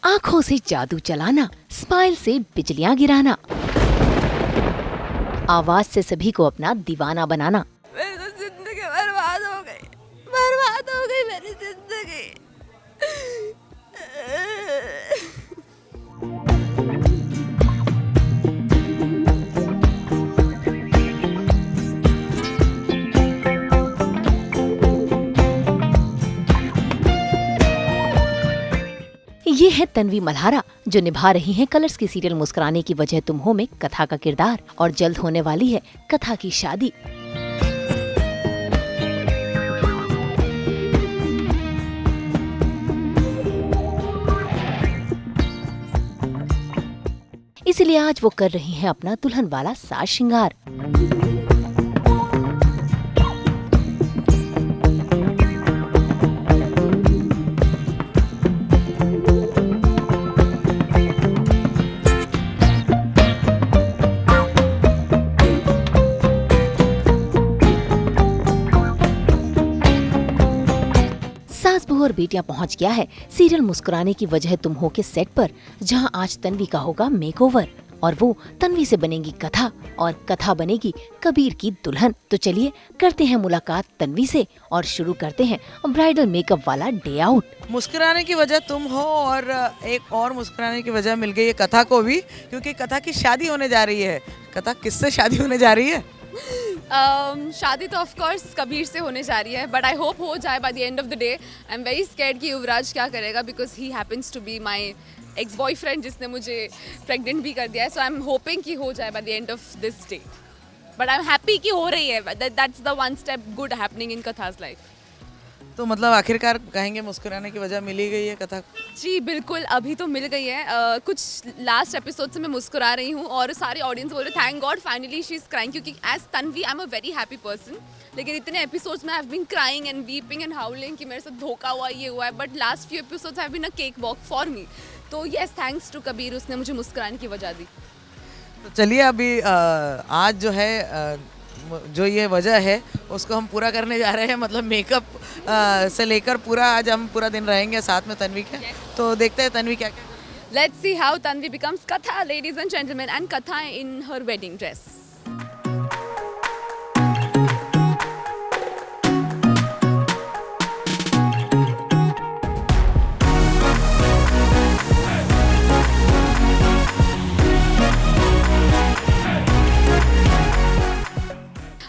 आंखों से जादू चलाना, स्माइल से बिजलियां गिराना, आवाज से सभी को अपना दीवाना बनाना। मेरी तो जिंदगी बर्बाद हो गई मेरी जिंदगी। ये है तन्वी मल्हारा, जो निभा रही हैं कलर्स की सीरियल मुस्कुराने की वजह तुम हो में कथा का किरदार। और जल्द होने वाली है कथा की शादी। इसलिए आज वो कर रही हैं अपना दुल्हन वाला साज श्रृंगार। सास बहू और बेटियां पहुंच गया है सीरियल मुस्कुराने की वजह तुम हो के सेट पर, जहां आज तन्वी का होगा मेकओवर और वो तन्वी से बनेगी कथा और कथा बनेगी कबीर की दुल्हन। तो चलिए करते हैं मुलाकात तन्वी से और शुरू करते हैं ब्राइडल मेकअप वाला डे आउट। मुस्कुराने की वजह तुम हो और एक और मुस्कुराने की वजह मिल गई है कथा को भी, क्योंकि कथा की शादी होने जा रही है। कथा किससे शादी होने जा रही है? शादी तो ऑफ कोर्स कबीर से होने जा रही है, बट आई होप हो जाए by the end of the day. I am very scared कि युवराज क्या करेगा, because he happens to be my ex boyfriend जिसने मुझे प्रेग्नेंट भी कर दिया है। सो आई एम होपिंग कि हो जाए by the end of this day, but I am happy कि हो रही है। That's the one step good happening in कथा's लाइफ। तो मतलब आखिरकार कहेंगे मुस्कुराने की वजह मिली गई है कथा को? जी बिल्कुल, अभी तो मिल गई है। कुछ लास्ट एपिसोड से मैं मुस्कुरा रही हूँ और सारे ऑडियंस बोल रहे thank god finally she is crying, क्योंकि as Tanvi I am a very happy person, लेकिन इतने एपिसोड्स में I have been crying and weeping and howling कि मेरे साथ धोखा हुआ, ये हुआ है, but last few episodes have been a cake walk for me. तो यस, थैंक्स टू कबीर, उसने मुझे मुस्कुराने की वजह दी। तो चलिए अभी आज जो है जो ये वजह है उसको हम पूरा करने जा रहे हैं, मतलब मेकअप से लेकर पूरा आज हम पूरा दिन रहेंगे साथ में तन्वी के। तो देखते हैं तन्वी क्या क्या। Let's see how Tanvi becomes Katha, ladies and gentlemen, and Katha in her wedding dress.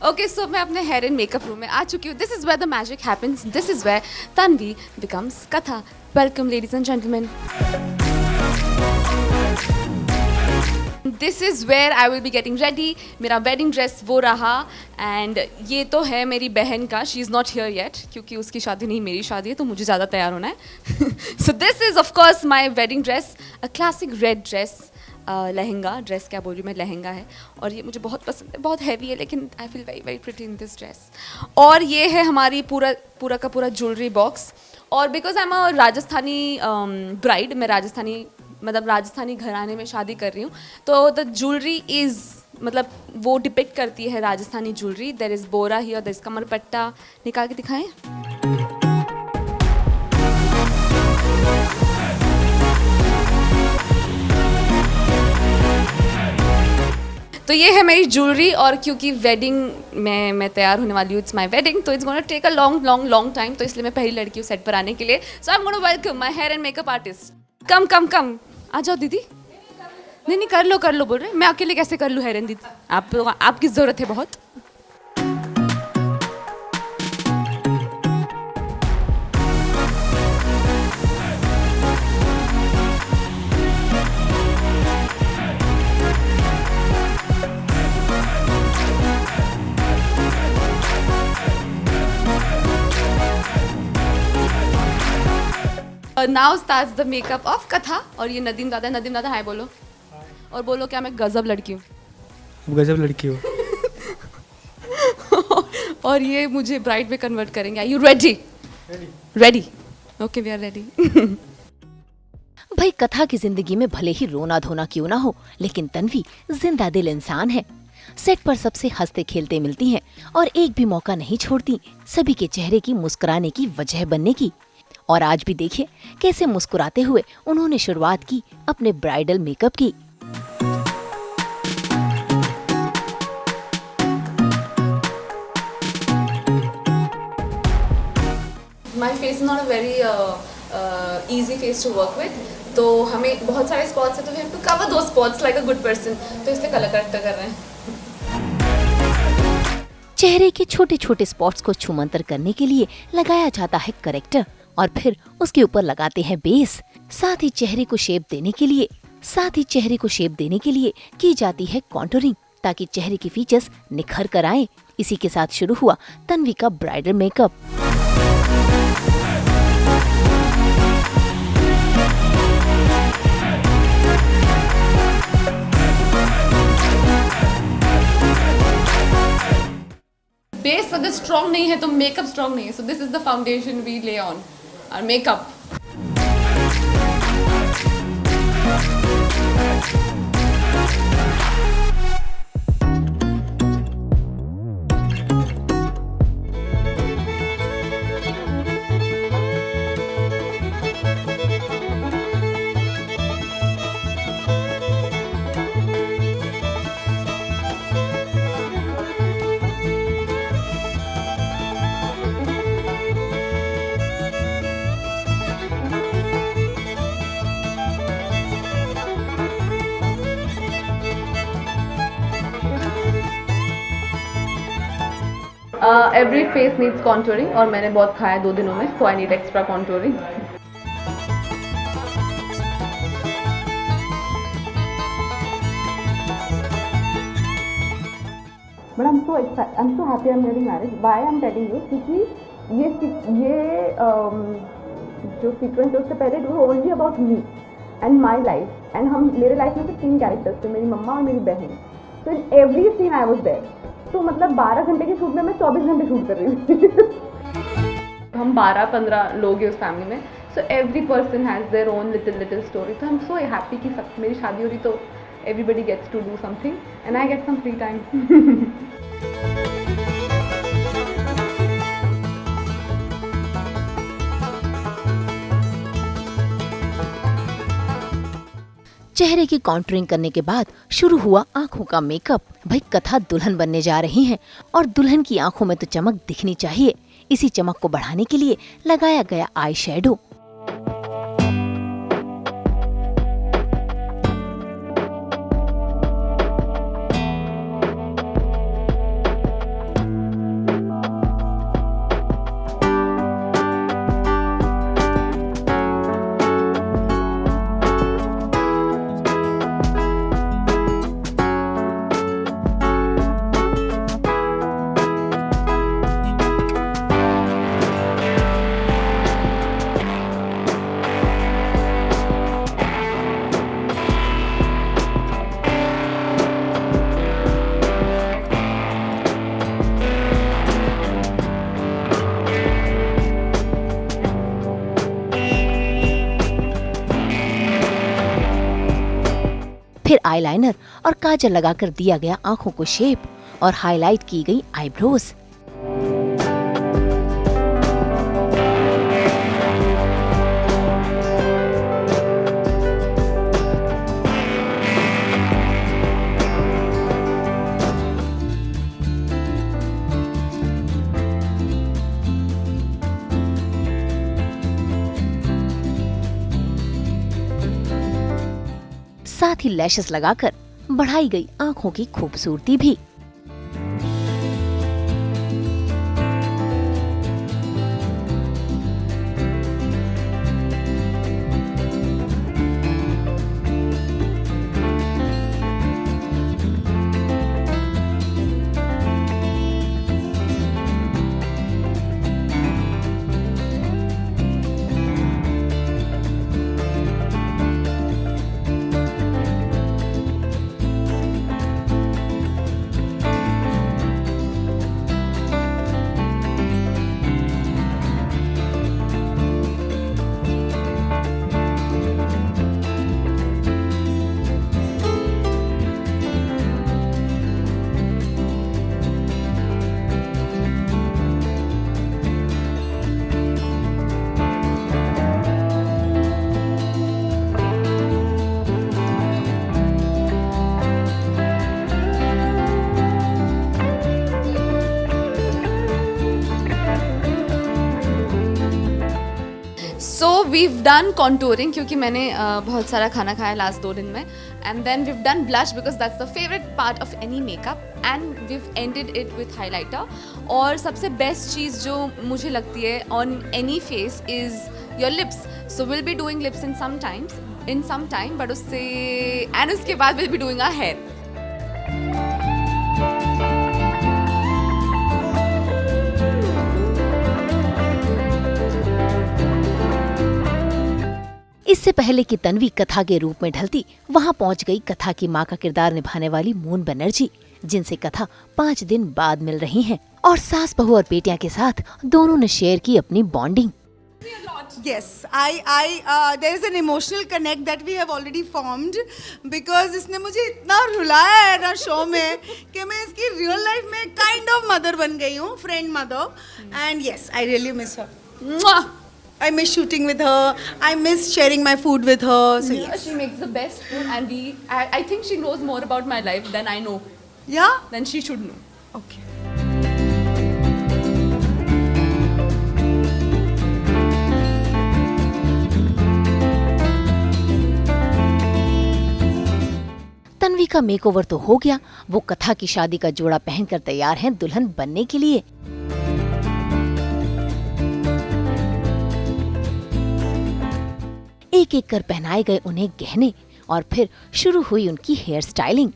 Okay, so मैं अपने हेयर एंड मेकअप रूम में आ चुकी हूँ. This is where the magic happens. This is where Tanvi becomes Katha. Welcome, ladies and gentlemen. This is where I will be getting ready. मेरा wedding dress वो रहा, and ये तो है मेरी बहन का. She is not here yet क्योंकि उसकी शादी नहीं, मेरी शादी है, तो मुझे ज़्यादा तैयार होना है. So this is of course my wedding dress, a classic red dress. Lehenga, dress क्या बोल रही हूँ मैं, लहंगा है और ये मुझे बहुत पसंद है, बहुत हैवी है, लेकिन I feel very very pretty in this dress. और ये है हमारी पूरा का पूरा ज्वेलरी बॉक्स. और because I am a Rajasthani bride, मैं राजस्थानी घराने में शादी कर रही हूँ, तो द ज्वेलरी इज़ मतलब वो डिपिक्ट करती है Rajasthani jewellery. There is bora here, there is kamar patta. निकाल के दिखाएं. तो ये है मेरी ज्वेलरी. और क्योंकि वेडिंग में मैं तैयार होने वाली हूँ, इट्स माय वेडिंग, तो it's gonna take a long time, तो इसलिए मैं पहली लड़की हूँ सेट पर आने के लिए. So I am gonna welcome my hair and makeup artist. Come आ जाओ दीदी. नहीं कर लो बोल रहे. मैं अकेले कैसे कर लूँ हेयर एंड दीदी, आपकी ज़रूरत है बहुत. Now starts the makeup of कथा. और ये नदीम दादा हाय बोलो. और बोलो क्या मैं गजब लड़की हूँ. गजब लड़की हो. और ये मुझे ब्राइड में कन्वर्ट करेंगे. Are you ready? Okay, we are ready. भाई कथा की जिंदगी में भले ही रोना धोना क्यों ना हो, लेकिन तन्वी जिंदा दिल इंसान है. सेट पर सबसे हंसते खेलते मिलती हैं और एक भी मौका नहीं छोड़ती सभी के चेहरे की मुस्कुराने की वजह बनने की। और आज भी देखिए कैसे मुस्कुराते हुए उन्होंने शुरुआत की अपने ब्राइडल मेकअप की। My face is not a very easy face to work with. तो हमें बहुत सारे स्पॉट्स हैं तो we have to cover those spots like a good person. तो इसलिए कलर करेक्टर कर रहे हैं। चेहरे के छोटे छोटे स्पॉट्स को छूमंतर करने के लिए लगाया जाता है करेक्टर और फिर उसके ऊपर लगाते हैं बेस। साथ ही चेहरे को शेप देने के लिए की जाती है कॉन्टूरिंग ताकि चेहरे के फीचर्स निखर कर आए। इसी के साथ शुरू हुआ तन्वी का ब्राइडल मेकअप। बेस अगर स्ट्रॉन्ग नहीं है तो मेकअप स्ट्रॉन्ग नहीं है। So this is the foundation we lay on और makeup. Every face needs contouring और मैंने बहुत खाया 2 दिनों में, so I need extra contouring. But I'm so happy I'm getting married. Why I'm telling you? क्योंकि ये जो सीक्वेंस है उससे पहले it was only about me and my life. And मेरे लाइफ में तो 3 कैरेक्टर्स थे, मेरी मम्मा और मेरी बहन। So in every scene I was there. तो मतलब 12 घंटे के शूट में मैं 24 घंटे शूट कर रही थी। हम 12-15 लोग हैं उस फैमिली में, so every person has their own little story. तो आई एम सो हैप्पी कि सब मेरी शादी हो रही तो everybody gets to do something and I get some free time. चेहरे की कॉन्टूरिंग करने के बाद शुरू हुआ आंखों का मेकअप। भाई कथा दुल्हन बनने जा रही हैं और दुल्हन की आंखों में तो चमक दिखनी चाहिए। इसी चमक को बढ़ाने के लिए लगाया गया आई शैडो। फिर आईलाइनर और काजल लगाकर दिया गया आंखों को शेप और हाईलाइट की गई आईब्रोज। साथ ही लैशेस लगाकर बढ़ाई गई आंखों की खूबसूरती भी। we've done contouring क्योंकि मैंने बहुत सारा खाना खाया लास्ट 2 दिन में, and then we've done blush because that's the favorite part of any makeup, and we've ended it with highlighter. और सबसे बेस्ट चीज़ जो मुझे लगती है on any face is your lips. So we'll be doing lips in some time, but उसके बाद we'll be doing our hair. इससे पहले कि तन्वी कथा के रूप में ढलती, वहां पहुंच गई कथा की मां का किरदार निभाने वाली मून बनर्जी, जिनसे कथा 5 दिन बाद मिल रही हैं और सास बहू और बेटियां के साथ दोनों ने शेयर की अपनी bonding. Yes, there is an emotional connect that we have already formed because इसने मुझे इतना रुलाया है ना शो में कि मैं इसकी रियल लाइफ में काइंड ऑफ मदर बन गई हूँ, friend mother, and yes, I really miss her. Mwah! I miss shooting with her. I miss sharing my food with her. So Yeah, yes. she makes the best food, and I think she knows more about my life than I know, Yeah? than she should know. Okay. Tanvi का makeover तो हो गया, वो कथा की शादी का जोड़ा पहनकर तैयार हैं दुल्हन बनने के लिए। एक एक कर पहनाए गए उन्हें गहने और फिर शुरू हुई उनकी हेयर स्टाइलिंग।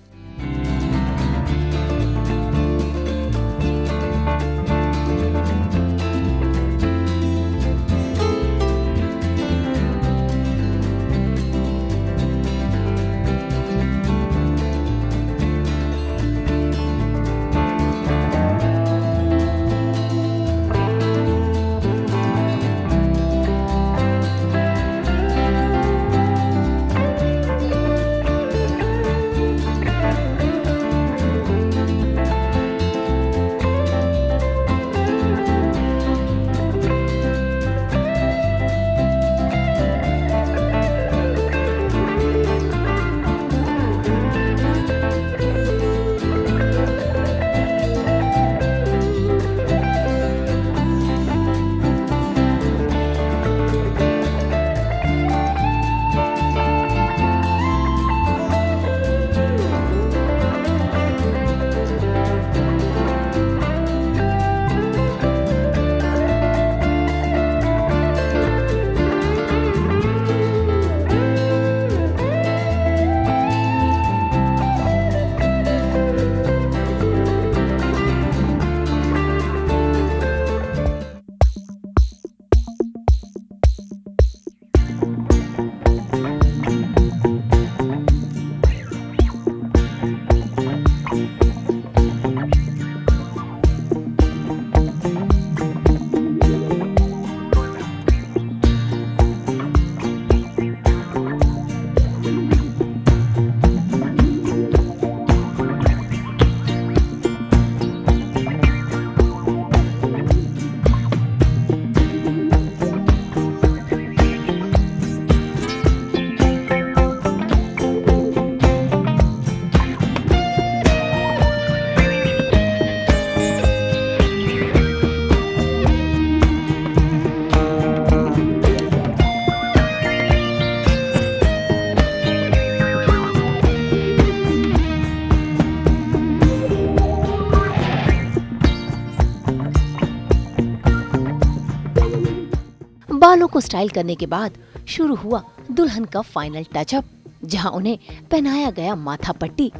बालों को स्टाइल करने के बाद शुरू हुआ दुल्हन का फाइनल टचअप, जहां उन्हें पहनाया गया माथा पट्टी।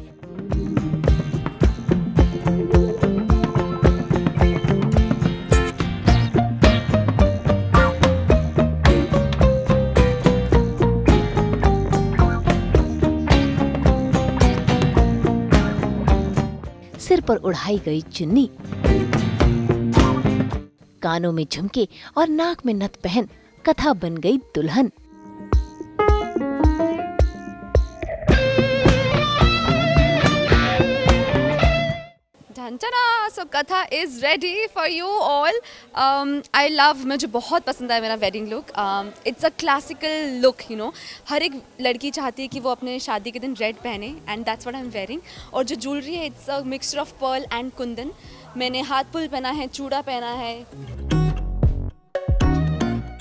सिर पर उड़ाई गई चुन्नी, कानों में झुमके और नाक में नथ पहन कथा बन गई दुल्हन। So Katha is ready for you all. I love, मुझे बहुत पसंद आया मेरा wedding look. It's a classical look, you know. हर एक लड़की चाहती है कि वो अपने शादी के दिन red पहने, and that's what I'm wearing. और जो jewelry है, it's a mixture of pearl and kundan. मैंने हाथ पुल पहना है, चूड़ा पहना है.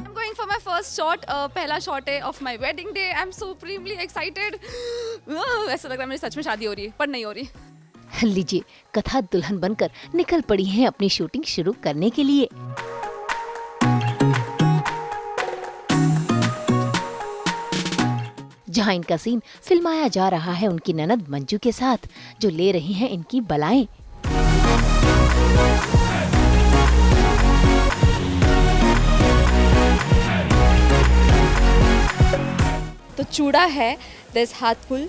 I'm going for my first first shot, पहला शॉट है of my wedding day. I M supremely excited. ऐसा लग रहा है मेरी सच में शादी हो रही है, पर नहीं हो रही. लीजिए, कथा दुल्हन बनकर निकल पड़ी हैं अपनी शूटिंग शुरू करने के लिए. जहां इनका सीन फिल्माया जा रहा है उनकी ननद मंजू के साथ, जो ले रही हैं इनकी बलाएं. तो चूड़ा है, देयर इज हाथ पुल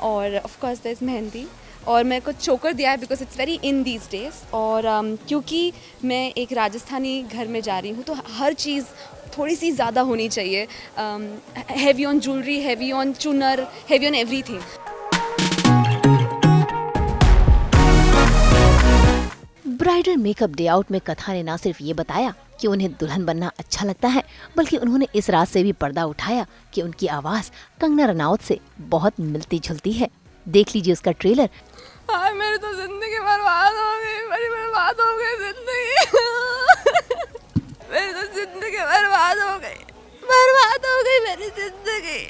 और of course there is mehndi. और मेरे को चोकर दिया है because it's very in these days. और क्योंकि मैं एक राजस्थानी घर में जा रही हूँ, तो हर चीज़ थोड़ी सी ज़्यादा होनी चाहिए. Heavy on jewellery, heavy on chunar, heavy on everything. Bridal makeup day out में कथा ने ना सिर्फ ये बताया कि उन्हें दुल्हन बनना अच्छा लगता है, बल्कि उन्होंने इस रात से भी पर्दा उठाया कि उनकी आवाज कंगना रनौत से बहुत मिलती जुलती है. देख लीजिए उसका ट्रेलर. हाँ, मेरी तो जिंदगी बर्बाद हो गई, मेरी बर्बाद हो गई जिंदगी. मेरी तो जिंदगी बर्बाद हो गई मेरी जिंदगी.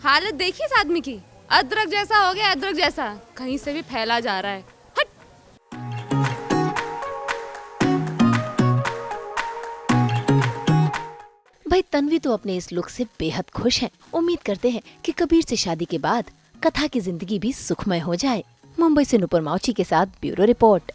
हालत देखिए इस आदमी की, अदरक जैसा हो गया, अदरक जैसा, कहीं से भी फैला जा रहा है. हट. भाई तन्वी तो अपने इस लुक से बेहद खुश हैं. उम्मीद करते हैं कि कबीर से शादी के बाद कथा की जिंदगी भी सुखमय हो जाए. मुंबई से नुपुर माउची के साथ ब्यूरो रिपोर्ट.